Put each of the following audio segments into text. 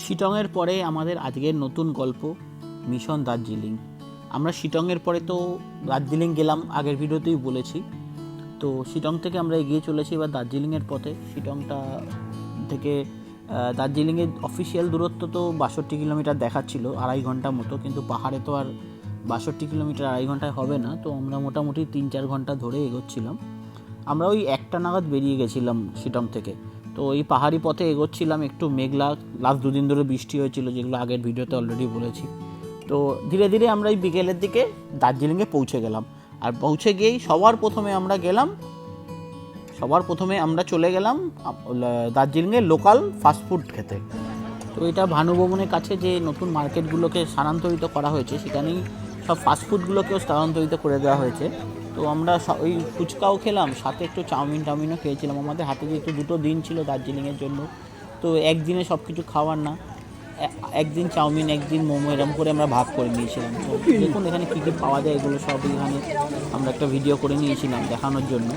শিটংয়ের পরে আমাদের আজকের নতুন গল্প মিশন দার্জিলিং। আমরা শিটংয়ের পরে তো দার্জিলিং গেলাম, আগের ভিডিওতেই বলেছি। তো শিটং থেকে আমরা এগিয়ে চলেছি এবার দার্জিলিংয়ের পথে। শিটংটা থেকে দার্জিলিংয়ের অফিসিয়াল দূরত্ব তো 62 কিলোমিটার দেখাচ্ছিল, 2.5 ঘন্টা মতো, কিন্তু পাহাড়ে তো আর 62 কিলোমিটার 2.5 ঘন্টায় হবে না। তো আমরা মোটামুটি 3-4 ঘন্টা ধরে এগোচ্ছিলাম। আমরা ওই 1টা নাগাদ বেরিয়ে গেছিলাম শিটং থেকে। তো এই পাহাড়ি পথে এগোচ্ছিলাম, একটু মেঘলা, লাস্ট 2 দিন ধরে বৃষ্টি হয়েছিল, যেগুলো আগের ভিডিওতে অলরেডি বলেছি। তো ধীরে ধীরে আমরা এই বিকেলের দিকে দার্জিলিংয়ে পৌঁছে গেলাম। আর পৌঁছে গিয়েই সবার প্রথমে আমরা চলে গেলাম দার্জিলিংয়ের লোকাল ফাস্টফুড খেতে। তো এটা ভানুভবনের কাছে যে নতুন মার্কেটগুলোকে স্থানান্তরিত করা হয়েছে, সেখানেই সব ফাস্টফুডগুলোকেও স্থানান্তরিত করে দেওয়া হয়েছে। তো আমরা ওই ফুচকাও খেলাম, সাথে একটু চাউমিনও খেয়েছিলাম। আমাদের হাতে যেহেতু 2 দিন ছিল দার্জিলিংয়ের জন্য, তো একদিনে সব কিছু খাওয়ার না, একদিন চাউমিন একদিন মোমো এরকম করে আমরা ভাগ করে নিয়েছিলাম। তো দেখুন এখানে কী কী পাওয়া যায়, এগুলো সব এখানে আমরা একটা ভিডিও করে নিয়েছিলাম দেখানোর জন্য।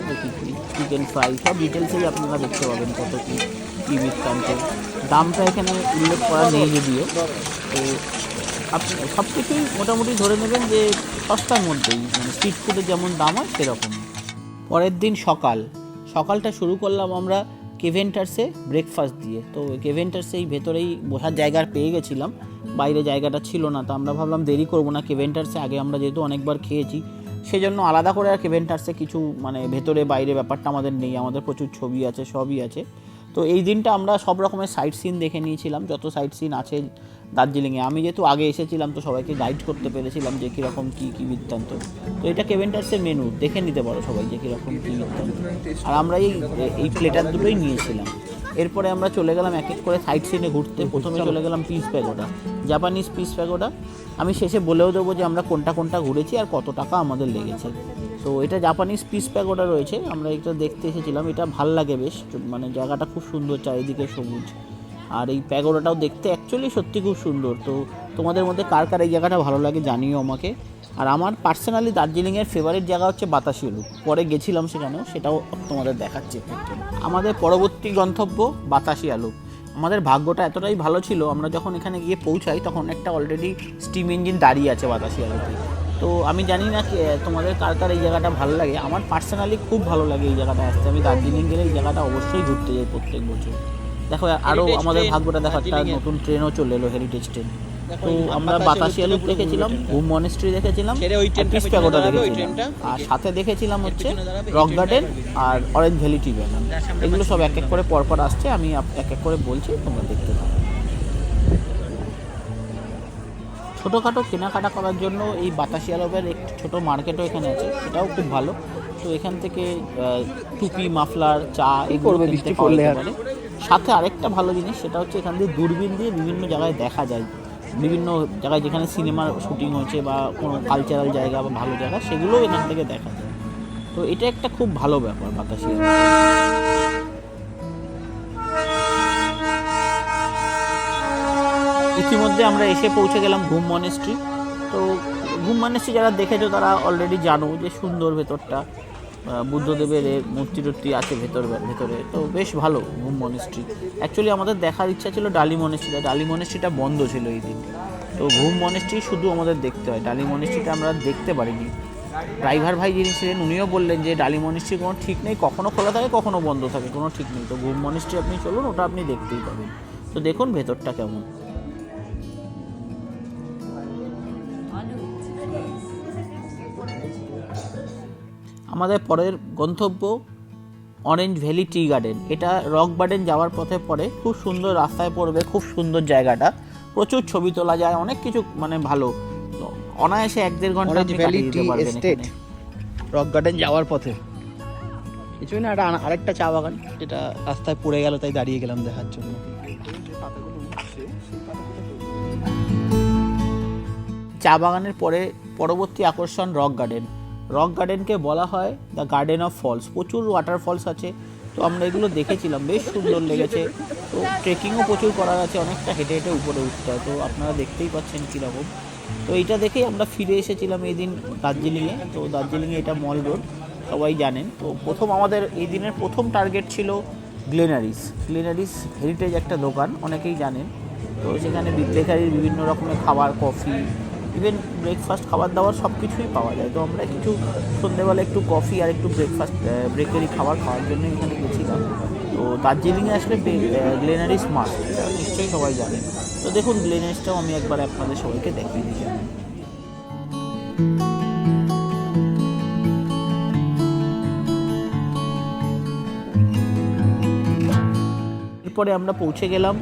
চিকেন ফ্রাই সব ডিটেলসেই আপনারা দেখতে পাবেন, কত কী বৃত্তান্ত। দামটা এখানে উল্লেখ করা নেই যদিও। তো আপনি সব কিছুই মোটামুটি ধরে নেবেন যে সস্তার মধ্যেই, মানে স্ট্রিট ফুডের যেমন দাম হয় সেরকম। পরের দিন সকালটা শুরু করলাম আমরা কেভেন্টার্সে ব্রেকফাস্ট দিয়ে। তো কেভেন্টার্সেই ভেতরেই বসার জায়গা পেয়ে গেছিলাম, বাইরে জায়গাটা ছিল না। তো আমরা ভাবলাম দেরি করবো না, কেভেন্টার্সে আগে আমরা যেহেতু অনেকবার খেয়েছি, সেজন্য আলাদা করে আর কেভেন্টার্সে কিছু মানে ভেতরে বাইরে ব্যাপারটা আমাদের নেই। আমাদের প্রচুর ছবি আছে, সবই আছে। তো এই দিনটা আমরা সব রকমের সাইট সিন দেখে নিয়েছিলাম, যত সাইট সিন আছে দার্জিলিংয়ে। আমি যেহেতু আগে এসেছিলাম, তো সবাইকে গাইড করতে পেরেছিলাম যে কীরকম কী বৃত্তান্ত। তো এটা কেভেন্টার্সের মেনু, দেখে নিতে পারো সবাই যে কীরকম কী বৃত্তান্ত। আর আমরা এই প্লেটার দুটোই নিয়েছিলাম। এরপরে আমরা চলে গেলাম এক এক করে সাইট সিনে ঘুরতে। প্রথমে চলে গেলাম piece pagoda, Japanese piece pagoda. আমি শেষে বলেও দেবো যে আমরা কোনটা ঘুরেছি আর কত টাকা আমাদের লেগেছে। তো এটা জাপানিজ পিস প্যাগোডা রয়েছে, আমরা এটা দেখতে এসেছিলাম। এটা ভাল লাগে বেশ, মানে জায়গাটা খুব সুন্দর, চারিদিকে সবুজ। আর এই প্যাগোডাটাও দেখতে অ্যাকচুয়ালি সত্যি খুব সুন্দর। তো তোমাদের মধ্যে কার কার এই জায়গাটা ভালো লাগে জানিও আমাকে। আর আমার পার্সোনালি দার্জিলিংয়ের ফেভারিট জায়গা হচ্ছে বাতাসি আলু। পরে গেছিলাম সেখানেও, সেটাও তোমাদের দেখাচ্ছি। আমাদের পরবর্তী গন্তব্য বাতাসি আলু। আমাদের ভাগ্যটা এতটাই ভালো ছিল, আমরা যখন এখানে গিয়ে পৌঁছাই তখন একটা অলরেডি স্টিম ইঞ্জিন দাঁড়িয়ে আছে বাতাসি আলুতে। তো আমি জানি না তোমাদের কার কার এই জায়গাটা ভালো লাগে। আমার পার্সোনালি খুব ভালো লাগে এই জায়গাটা আসতে। আমি দার্জিলিং গেলে এই জায়গাটা অবশ্যই ঘুরতে যাই প্রত্যেক বছর। দেখো আরও আমাদের ভাগ্যটা দেখো, একটা নতুন ট্রেনও চলে এলো, হেরিটেজ ট্রেন। তো আমরা বাতাসি আলু দেখেছিলাম, ঘুম মনেস্ট্রি দেখেছিলাম, পিস প্যাগোডা দেখেছিলাম, আর সাথে দেখেছিলাম হচ্ছে রক গার্ডেন আর অরেঞ্জ ভ্যালি টি গার্ডেন। এগুলো সব এক এক করে পরপর আসছে, আমি এক এক করে বলছি, তোমরা দেখতে পাবে। ছোটোখাটো কেনাকাটা করার জন্য এই বাতাসি আলুর একটি ছোটো মার্কেটও এখানে আছে, সেটাও খুব ভালো। তো এখান থেকে টুপি, মাফলার, চা এগুলো কিনতে পাওয়া যেতে পারে। সাথে আরেকটা ভালো জিনিস, সেটা হচ্ছে এখান দিয়ে দূরবীন দিয়ে বিভিন্ন জায়গায় দেখা যায়, বিভিন্ন জায়গায় যেখানে সিনেমার শুটিং হয়েছে বা কোনো কালচারাল জায়গা বা ভালো জায়গা, সেগুলোও এখান থেকে দেখা যায়। তো এটা একটা খুব ভালো ব্যাপার বাতাসি। ইতিমধ্যে আমরা এসে পৌঁছে গেলাম ঘুম মনেস্ট্রি। তো ঘুম মনেস্ট্রি যারা দেখেছো তারা অলরেডি জানো যে সুন্দর ভেতরটা, বুদ্ধদেবের মূর্তি আছে ভেতরে। তো বেশ ভালো ঘুম মনেস্ট্রি। অ্যাকচুয়ালি আমাদের দেখার ইচ্ছা ছিল ডালি মনেস্ট্রিটা বন্ধ ছিল এই দিন। তো ঘুম মনেস্ট্রি শুধু আমাদের দেখতে হয়, ডালি মনেস্ট্রিটা আমরা দেখতে পারিনি। ড্রাইভার ভাই যিনি ছিলেন উনিও বললেন যে ডালি মনেস্ট্রি কোনো ঠিক নেই, কখনো খোলা থাকে কখনো বন্ধ থাকে, কোনো ঠিক নেই। তো ঘুম মনেস্ট্রি আপনি চলুন, ওটা আপনি দেখতেই পাবেন। তো দেখুন ভেতরটা কেমন। আমাদের পরের গন্তব্য অরেঞ্জ ভ্যালি টি গার্ডেন। এটা রক গার্ডেন যাওয়ার পথে পড়ে, খুব সুন্দর রাস্তায় পড়বে, খুব সুন্দর জায়গাটা, প্রচুর ছবি তোলা যায়, অনেক কিছু মানে ভালো। অনায়াসে 1-1.5 ঘন্টা কাটিয়ে দিতে পারবেন এখানে রক গার্ডেন যাওয়ার পথে। কিছুই না, আরেকটা চা বাগান, যেটা রাস্তায় পড়ে গেল তাই দাঁড়িয়ে গেলাম দেখার জন্য। চা বাগানের পরে পরবর্তী আকর্ষণ রক গার্ডেনকে বলা হয় দ্য গার্ডেন অফ ফলস। প্রচুর ওয়াটারফলস আছে। তো আমরা এগুলো দেখেছিলাম, বেশ সুন্দর লেগেছে। তো ট্রেকিংও প্রচুর করার আছে, অনেকটা হেঁটে হেঁটে উপরে উঠতে হয়। তো আপনারা দেখতেই পাচ্ছেন কীরকম। তো এইটা দেখেই আমরা ফিরে এসেছিলাম এই দিন দার্জিলিংয়ে। তো দার্জিলিংয়ে এটা মল রোড, সবাই জানেন। তো আমাদের এই দিনের প্রথম টার্গেট ছিল গ্লেনারিস হেরিটেজ, একটা দোকান, অনেকেই জানেন। তো সেখানে বেকারির বিভিন্ন রকমের খাবার, কফি, ইভেন ব্রেকফাস্ট খাবার দাবার সব কিছুই পাওয়া যায়। তো আমরা কিছু সন্ধ্যেবেলা একটু কফি আর একটু বেকারি খাবার খাওয়ার জন্য এখানে গেছিলাম। তো দার্জিলিংয়ে আসলে গ্লেনারিস মাস্ট, এটা নিশ্চয়ই সবাই জানে। তো দেখুন গ্লেনারিসটাও আমি একবার আপনাদের সবাইকে দেখিয়ে দিই। এরপরে আমরা পৌঁছে গেলাম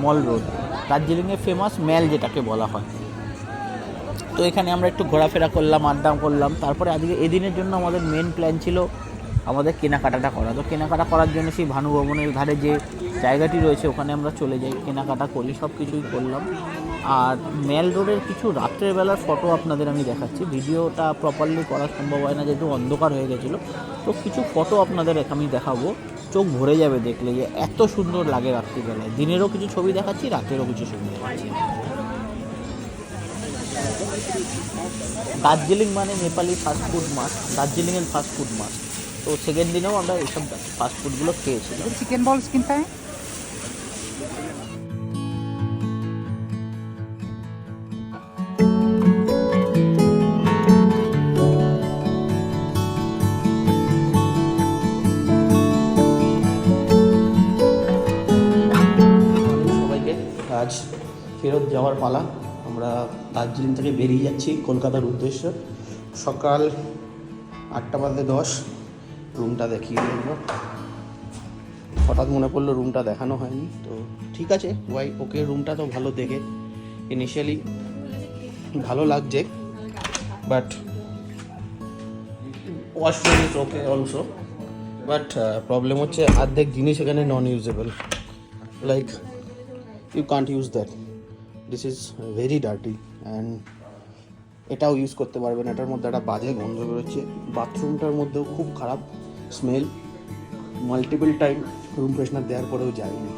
মল রোড, দার্জিলিংয়ে ফেমাস ম্যাল যেটাকে বলা হয়। তো এখানে আমরা একটু ঘোরাফেরা করলাম, আড্ডা করলাম। তারপরে আজকে এদিনের জন্য আমাদের মেন প্ল্যান ছিল আমাদের কেনাকাটাটা করা। তো কেনাকাটা করার জন্য সেই ভানু ভবনের ধারে যে জায়গাটি রয়েছে ওখানে আমরা চলে যাই, কেনাকাটা করি, সব কিছুই করলাম। আর ম্যাল রোডের কিছু রাত্রের বেলার ফটো আপনাদের আমি দেখাচ্ছি। ভিডিওটা প্রপারলি করা সম্ভব হয় না যেহেতু অন্ধকার হয়ে গেছিলো। তো কিছু ফটো আপনাদের আমি দেখাবো, চোখ ভরে যাবে দেখলে যে এত সুন্দর লাগে রাত্রিবেলায়। দিনেরও কিছু ছবি দেখাচ্ছি, রাতেরও কিছু ছবি দেখাচ্ছি। দার্জিলিং মানে নেপালি ফাস্টফুড মাস্ট, দার্জিলিংয়ের ফাস্টফুড মাস্ট। তো সেকেন্ড দিনেও আমরা এইসব ফাস্টফুডগুলো খেয়েছিলাম। চিকেন বলস কিনতে হয়। সবাইকে আজ ফেরত যাওয়ার পালা। আমরা দার্জিলিং থেকে বেরিয়ে যাচ্ছি কলকাতার উদ্দেশ্যে। সকাল 8:10, রুমটা দেখিয়ে দেবো। হঠাৎ মনে পড়লো রুমটা দেখানো হয়নি, তো ঠিক আছে ওকে, রুমটা তো ভালো দেখে ইনিশিয়ালি ভালো লাগছে, but washroom is okay also, but problem হচ্ছে অর্ধেক জিনিস এখানে non usable, like you can't use that, this is very dirty and এটাও ইউজ করতে পারবেন। এটার মধ্যে একটা বাজে গন্ধ বেরোচ্ছে। বাথরুমটার মধ্যেও খুব খারাপ smell, multiple time room freshener দেওয়ার পরেও যায়নি।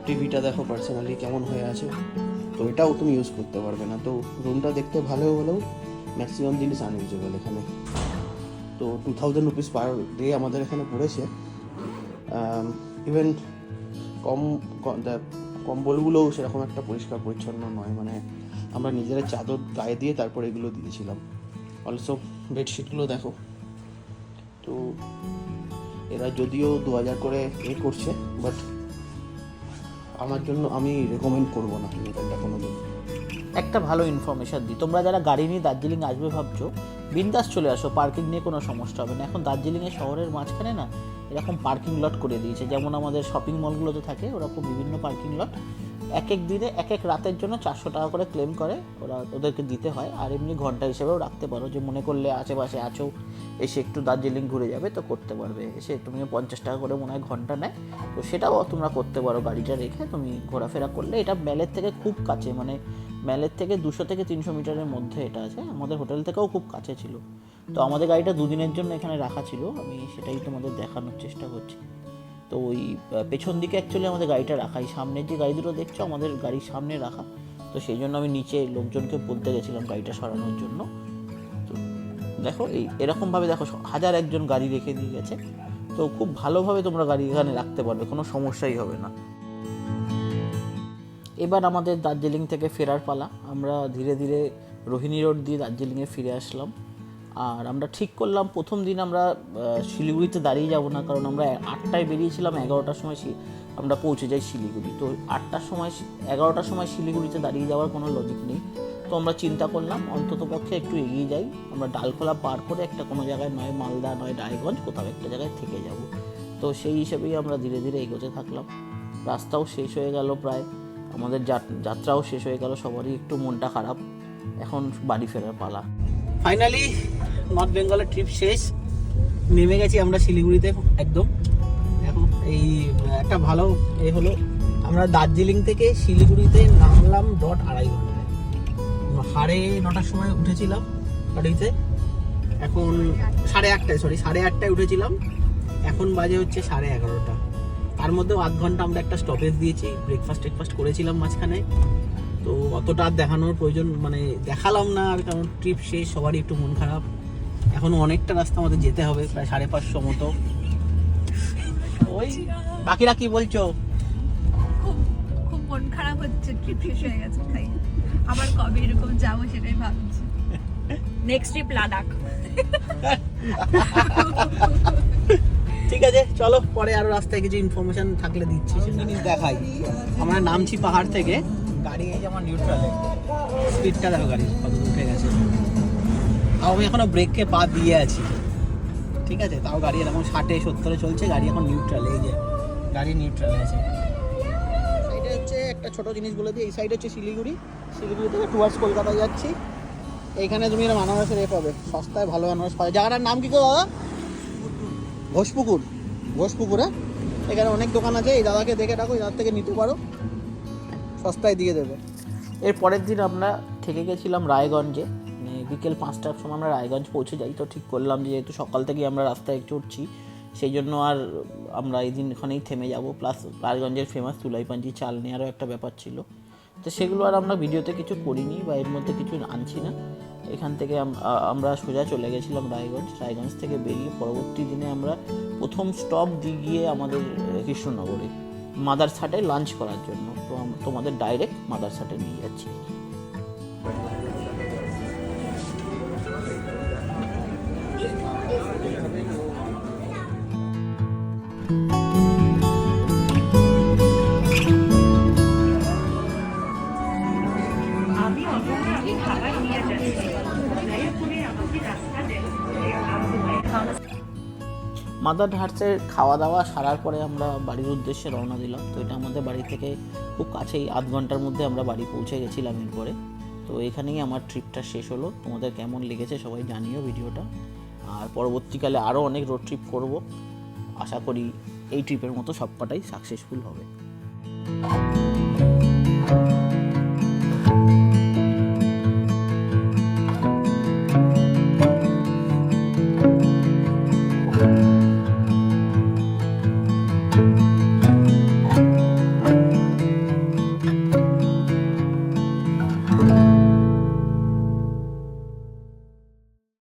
টিভিটা দেখো পার্সোনালি কেমন হয়ে আছে, তো এটাও তুমি ইউজ করতে পারবে না। তো রুমটা দেখতে ভালো হলেও ম্যাক্সিমাম জিনিস আনইউজেবল এখানে। তো 2000 রুপিস পার ডে আমাদের এখানে পড়েছে। ইভেন কম্বলগুলোও সেরকম একটা পরিষ্কার পরিচ্ছন্ন নয়, মানে আমরা নিজেরা চাদর গায়ে দিয়ে তারপর এগুলো দিয়েছিলাম। অলসো বেডশিটগুলো দেখো, তো এরা যদিও 2000 করে করছে, বাট আমার জন্য আমি রেকমেন্ড করবো না এটা কোনো দিন। একটা ভালো ইনফরমেশান দিই, তোমরা যারা গাড়ি নিয়ে দার্জিলিং আসবে ভাবছো, বিন্দাস চলে আসো, পার্কিং নিয়ে কোনো সমস্যা হবে না। এখন দার্জিলিংয়ে শহরের মাঝখানে না এরকম পার্কিং লট করে দিয়েছে, যেমন আমাদের শপিং মলগুলোতে থাকে ওরকম বিভিন্ন পার্কিং লট। এক এক দিনে এক এক রাতের জন্য 400 টাকা করে ক্লেম করে ওদেরকে দিতে হয়। আর এমনি ঘন্টা হিসেবেও রাখতে পারো, যে মনে করলে আশেপাশে আছো, এসে একটু দার্জিলিং ঘুরে যাবে তো করতে পারবে। এসে তুমি 50 টাকা করে মনে হয় ঘন্টা নেয়, তো সেটাও তোমরা করতে পারো। গাড়িটা রেখে তুমি ঘোরাফেরা করলে, এটা ম্যালের থেকে খুব কাছে, মানে ম্যালের থেকে 200 থেকে 300 মিটারের মধ্যে এটা আছে। আমাদের হোটেল থেকেও খুব কাছে ছিল। তো আমাদের গাড়িটা 2 দিনের জন্য এখানে রাখা ছিল, আমি সেটাই তোমাদের দেখানোর চেষ্টা করছি। তো ওই পেছন দিকে অ্যাকচুয়ালি আমাদের গাড়িটা রাখা, এই সামনের যে গাড়ি দুটো দেখছো আমাদের গাড়ির সামনে রাখা। তো সেই জন্য আমি নিচে লোকজনকে বলতে গেছিলাম গাড়িটা সরানোর জন্য। তো দেখো এরকমভাবে দেখো 1001 গাড়ি রেখে দিয়ে গেছে। তো খুব ভালোভাবে তোমরা গাড়ি এখানে রাখতে পারবে, কোনো সমস্যাই হবে না। এবার আমাদের দার্জিলিং থেকে ফেরার পালা। আমরা ধীরে ধীরে রোহিণী রোড দিয়ে দার্জিলিংয়ে ফিরে আসলাম। আর আমরা ঠিক করলাম প্রথম দিন আমরা শিলিগুড়িতে দাঁড়িয়ে যাব না, কারণ আমরা 8টায় বেরিয়েছিলাম, 11টার সময় আমরা পৌঁছে যাই শিলিগুড়ি। তো 11টার সময় শিলিগুড়িতে দাঁড়িয়ে যাওয়ার কোনো লজিক নেই। তো আমরা চিন্তা করলাম অন্তত পক্ষে একটু এগিয়ে যাই, আমরা ডালখোলা পার করে একটা কোনো জায়গায়, নয় মালদা নয় রায়গঞ্জ, কোথাও একটা জায়গায় থেকে যাব। তো সেই হিসেবেই আমরা ধীরে ধীরে এগোতে থাকলাম। রাস্তাও শেষ হয়ে গেল প্রায়, আমাদের যাত্রাও শেষ হয়ে গেল, সবারই একটু মনটা খারাপ। এখন বাড়ি ফেরার পালা। ফাইনালি নর্থ বেঙ্গলের ট্রিপ শেষ, নেমে গেছি আমরা শিলিগুড়িতে একদম। এখন এই একটা ভালো হলো, আমরা দার্জিলিং থেকে শিলিগুড়িতে নামলাম 2.5 ঘন্টায়। 9:30টার সময় উঠেছিলাম গাড়িতে, এখন 8:30টায় উঠেছিলাম, এখন বাজে হচ্ছে 11:30। তার মধ্যেও আধ ঘন্টা আমরা একটা স্টপেজ দিয়েছি, ব্রেকফাস্ট করেছিলাম মাঝখানে। তো অতটা আর দেখানোর প্রয়োজন, মানে দেখালাম না আর, কারণ ট্রিপ শেষ, সবারই একটু মন খারাপ। এখনও অনেকটা রাস্তা আমাদের যেতে হবে, প্রায় 550 মতো। ওই বাকিরা কি বলছো? খুব মন খারাপ হচ্ছে, ট্রিপ শেষ হয়ে গেছে তাই আবার কবে এরকম যাবো সেটাই ভাবছি। Next trip Ladakh. ঠিক আছে চলো, পরে আরো রাস্তায় কিছু ইনফরমেশন থাকলে দিচ্ছি, জিনিস দেখাই। আমরা নামছি পাহাড় থেকে, গাড়ি এই যেমন নিউট্রালে, স্পিডটা দেখো গাড়ি কত উঠে গেছে। তাও আমি এখনো ব্রেককে পা দিয়ে আছি, ঠিক আছে, তাও গাড়ি এরকম 60-70 চলছে, গাড়ি এখন নিউট্রালে, এই যে গাড়ি নিউট্রালে আছে। সাইডে হচ্ছে একটা ছোট জিনিস বলে দিই, এই সাইড হচ্ছে শিলিগুড়ি, শিলিগুড়ি থেকে টুয়ার্ডস কলকাতা যাচ্ছি। এইখানে তুমি এরকম আনারসের এ পাবে, সস্তায় ভালো আনারস পাবে। জায়গাটার নাম কি গো দাদা? ঘোষপুকুর। ঘোষপুকুরে এখানে অনেক দোকান আছে, এই দাদাকে দেখে রাখো, এই দাদার থেকে নিতে পারো, সস্তায় দিয়ে দেবে। এর পরের দিন আমরা থেকে গেছিলাম রায়গঞ্জে, বিকেল 5টার সময় আমরা রায়গঞ্জ পৌঁছে যাই। তো ঠিক করলাম যে যেহেতু সকাল থেকেই আমরা রাস্তায় একটু উঠছি, সেই জন্য আর আমরা এই দিন এখানেই থেমে যাব। প্লাস রায়গঞ্জের ফেমাস তুলাইপাঞ্জি চাল নেওয়ারও একটা ব্যাপার ছিল, তো সেগুলো আর আমরা ভিডিওতে কিছু করিনি বা এর মধ্যে কিছু আনছি না। এখান থেকে আমরা সোজা চলে গেছিলাম রায়গঞ্জ। রায়গঞ্জ থেকে বেরিয়ে পরবর্তী দিনে আমরা প্রথম স্টপ দিয়ে গিয়ে আমাদের কৃষ্ণনগরে মাদারসাটে লাঞ্চ করার জন্য। তো তোমাদের ডাইরেক্ট মাদারসাটে নিয়ে যাচ্ছি। মাদার হার্টসের খাওয়া দাওয়া সারার পরে আমরা বাড়ির উদ্দেশ্যে রওনা দিলাম। তো এটা আমাদের বাড়ি থেকে খুব কাছেই, আধ ঘন্টার মধ্যে আমরা বাড়ি পৌঁছে গেছিলাম এরপরে। তো এখানেই আমার ট্রিপটা শেষ হলো। তোমাদের কেমন লেগেছে সবাই জানিও ভিডিওটা। আর পরবর্তীকালে আরও অনেক রোড ট্রিপ করব, আশা করি এই ট্রিপের মতো সবকটাই সাকসেসফুল হবে।